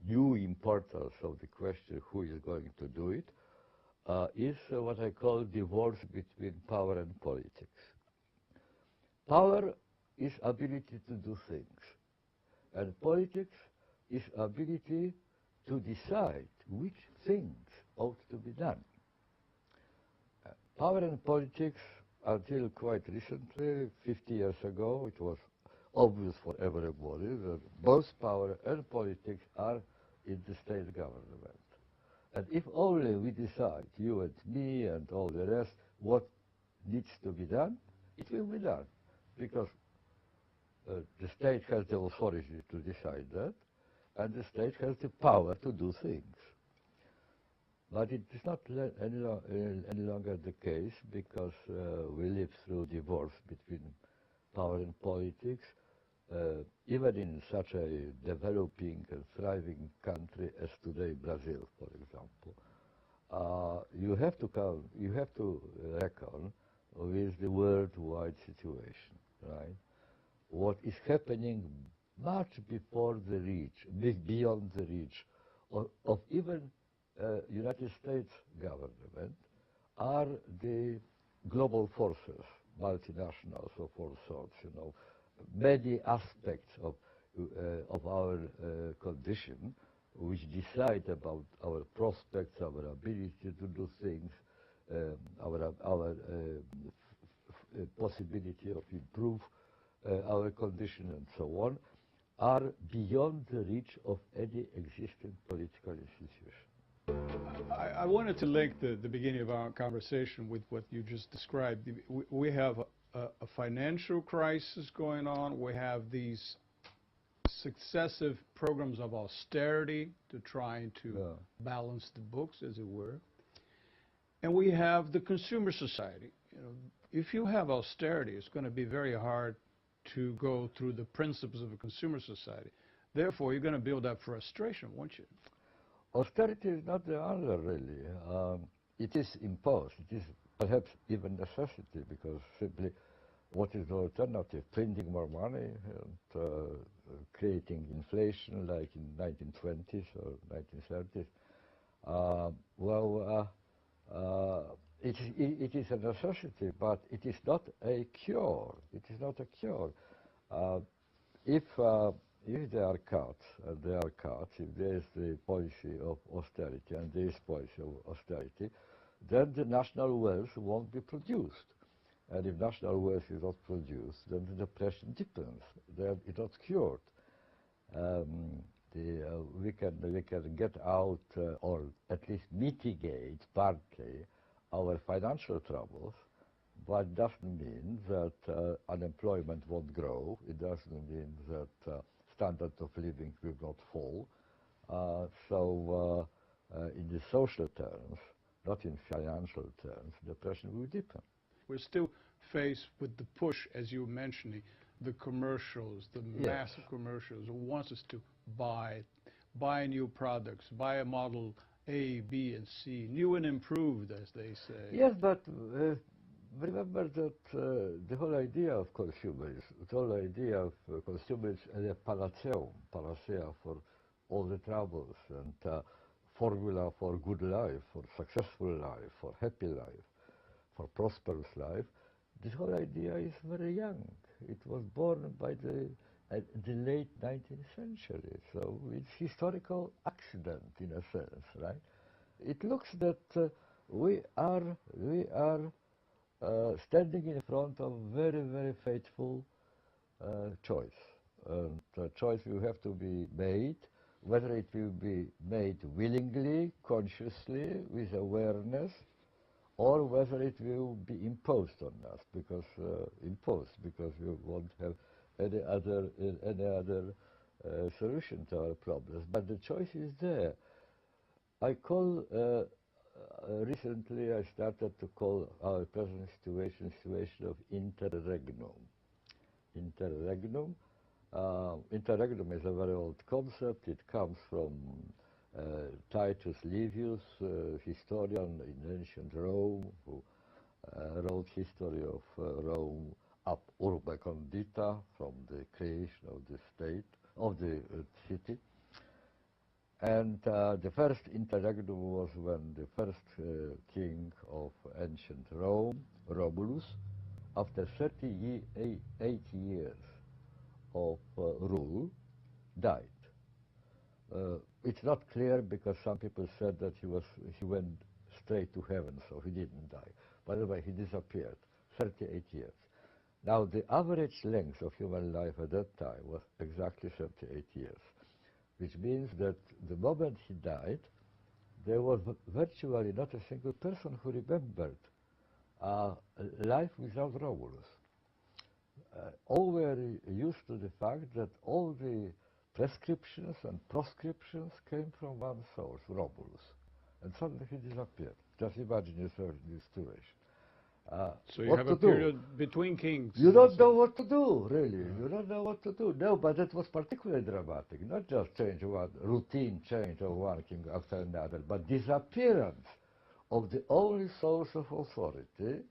new importance of the question who is going to do it, is what I call divorce between power and politics. Power is ability to do things, and politics is ability to decide which things ought to be done. Power and politics, until quite recently, 50 years ago, it was obvious for everybody that both power and politics are in the state government. And if only we decide, you and me and all the rest, what needs to be done, it will be done. Because the state has the authority to decide that, and the state has the power to do things. But it is not any longer the case, because we live through divorce between power and politics. Even in such a developing and thriving country as today Brazil, for example, you have to reckon with the worldwide situation, right? What is happening much before the reach, beyond the reach of even United States government, are the global forces, multinationals of all sorts, you know. Many aspects of our condition which decide about our prospects, our ability to do things, our possibility of improve our condition and so on, are beyond the reach of any existing political institution. I wanted to link the beginning of our conversation with what you just described. We have a financial crisis going on. We have these successive programs of austerity to try to balance the books, as it were. And we have the consumer society. You know, if you have austerity, it's going to be very hard to go through the principles of a consumer society. Therefore, you're going to build up frustration, won't you? Austerity is not the answer, really. It is imposed. It is perhaps even necessity, because simply what is the alternative? Printing more money and creating inflation like in 1920s or 1930s. It is a necessity, but it is not a cure. It is not a cure. If there are cuts, and there are cuts, if there is the policy of austerity, and there is policy of austerity, then the national wealth won't be produced. And if national wealth is not produced, then the depression deepens. Then it's not cured. We can get out, or at least mitigate partly, our financial troubles, but it doesn't mean that unemployment won't grow. It doesn't mean that standard of living will not fall. In the social terms, not in financial terms, depression will deepen. We're still faced with the push, as you were mentioning, the commercials, the massive commercials who wants us to buy new products, buy a Model A, B, and C, new and improved, as they say. Yes, but remember that the whole idea of consumers, the whole idea of consumers as a panacea for all the troubles, and formula for good life, for successful life, for happy life, for prosperous life. This whole idea is very young. It was born by the late 19th century, so it's historical accident in a sense, right? It looks that we are standing in front of very, very fateful choice. And the choice will have to be made, whether it will be made willingly, consciously, with awareness, or whether it will be imposed on us, because we won't have any other solution to our problems. But the choice is there. Recently I started to call our present situation of interregnum. Interregnum is a very old concept. It comes from Titus Livius, historian in ancient Rome, who wrote history of Rome ab urbe condita, from the creation of the state of the city. And the first interregnum was when the first king of ancient Rome, Romulus, after 38 years of rule, died. It's not clear because some people said that he went straight to heaven, so he didn't die. By the way, he disappeared, 38 years. Now, the average length of human life at that time was exactly 38 years, which means that the moment he died, there was virtually not a single person who remembered life without Romulus. All were used to the fact that all the prescriptions and proscriptions came from one source, Romulus. And suddenly he disappeared. Just imagine yourself in this situation. So you have a period between kings. You don't know what to do, really. You don't know what to do. No, but that was particularly dramatic. Not just routine change of one king after another, but disappearance of the only source of authority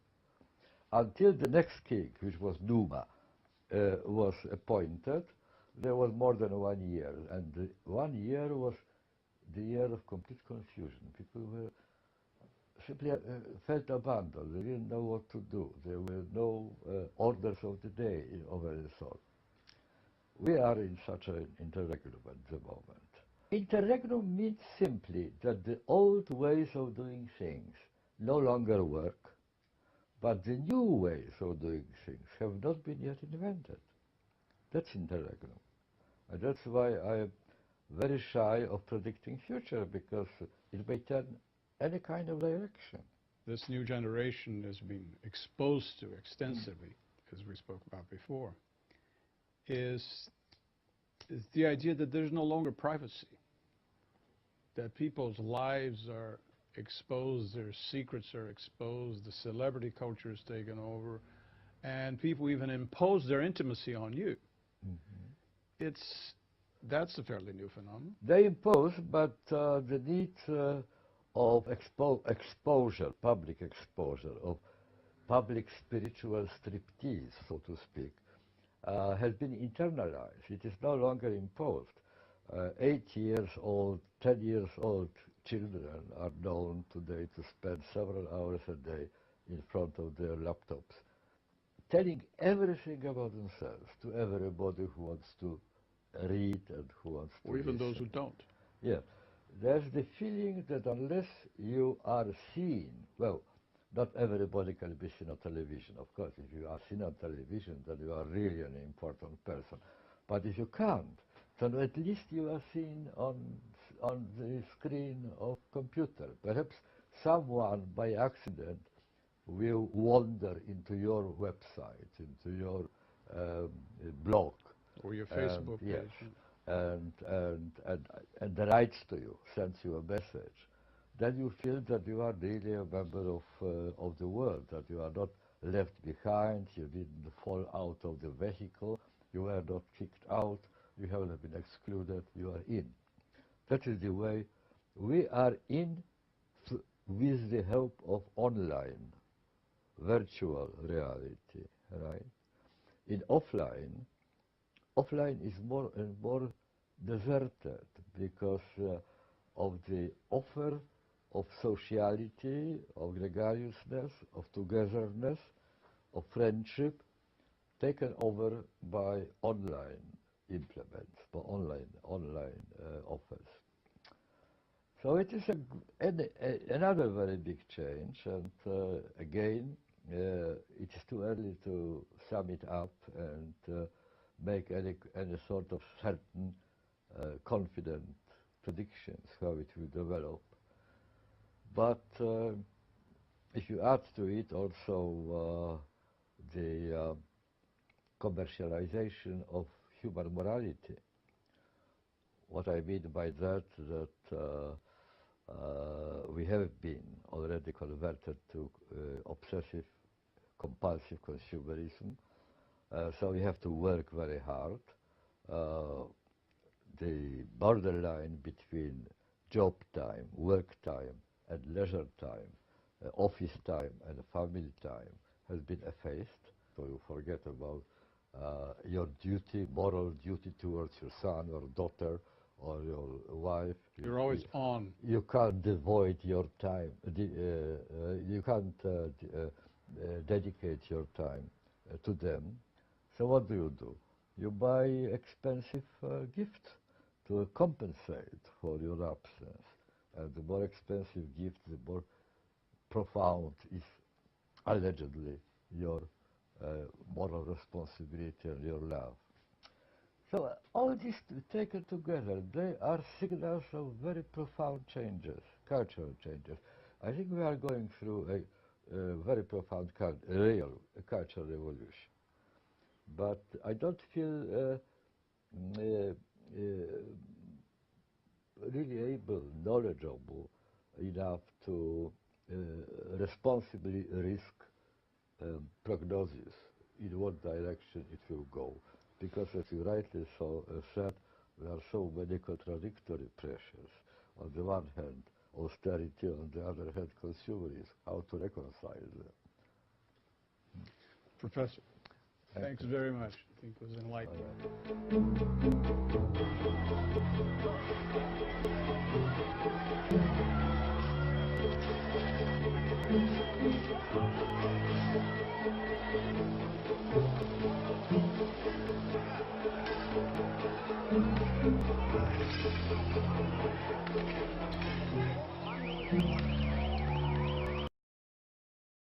until the next king, which was Numa, was appointed. There was more than 1 year, and the 1 year was the year of complete confusion. People were simply felt abandoned. They didn't know what to do. There were no orders of the day of any sort. We are in such an interregnum at the moment. Interregnum means simply that the old ways of doing things no longer work, but the new ways of doing things have not been yet invented. That's interregnum. And that's why I am very shy of predicting future, because it may turn any kind of direction. This new generation has been exposed to extensively, as we spoke about before, is the idea that there's no longer privacy, that people's lives are exposed, their secrets are exposed, the celebrity culture is taken over, and people even impose their intimacy on you. Mm-hmm. That's a fairly new phenomenon. They impose, but the need of exposure, public exposure, of public spiritual striptease, so to speak, has been internalized. It is no longer imposed. 8 years old, 10 years old children are known today to spend several hours a day in front of their laptops, telling everything about themselves to everybody who wants to read and who wants to or even listen. Those who don't. Yeah. There's the feeling that unless you are seen, well, not everybody can be seen on television. Of course, if you are seen on television, then you are really an important person. But if you can't, then at least you are seen on the screen of computer. Perhaps someone by accident will wander into your website, into your blog. Or your Facebook page. Yes. And writes to you, sends you a message, then you feel that you are really a member of the world, that you are not left behind, you didn't fall out of the vehicle, you were not kicked out, you haven't been excluded, you are in. That is the way we are in with the help of online, virtual reality, right? In offline is more and more deserted because of the offer of sociality, of gregariousness, of togetherness, of friendship, taken over by online implements, by online offers. So it is another very big change, and again, it is too early to sum it up and make any sort of certain confident predictions how it will develop. But if you add to it also the commercialization of human morality, what I mean by that we have been already converted to obsessive, compulsive consumerism. So we have to work very hard. The borderline between job time, work time, and leisure time, office time, and family time has been effaced. So you forget about your duty, moral duty towards your son or daughter or your wife. You're always on. You can't devoid your time. You can't dedicate your time to them. So what do? You buy expensive gifts to compensate for your absence. And the more expensive gift, the more profound is allegedly your moral responsibility and your love. So all this taken together, they are signals of very profound changes, cultural changes. I think we are going through a very profound real cultural revolution. But I don't feel really able, knowledgeable enough to responsibly risk prognosis in what direction it will go. Because as you rightly said, there are so many contradictory pressures. On the one hand, austerity, on the other hand, consumerism. How to reconcile them? Professor, thanks very much. I think it was enlightening. All right.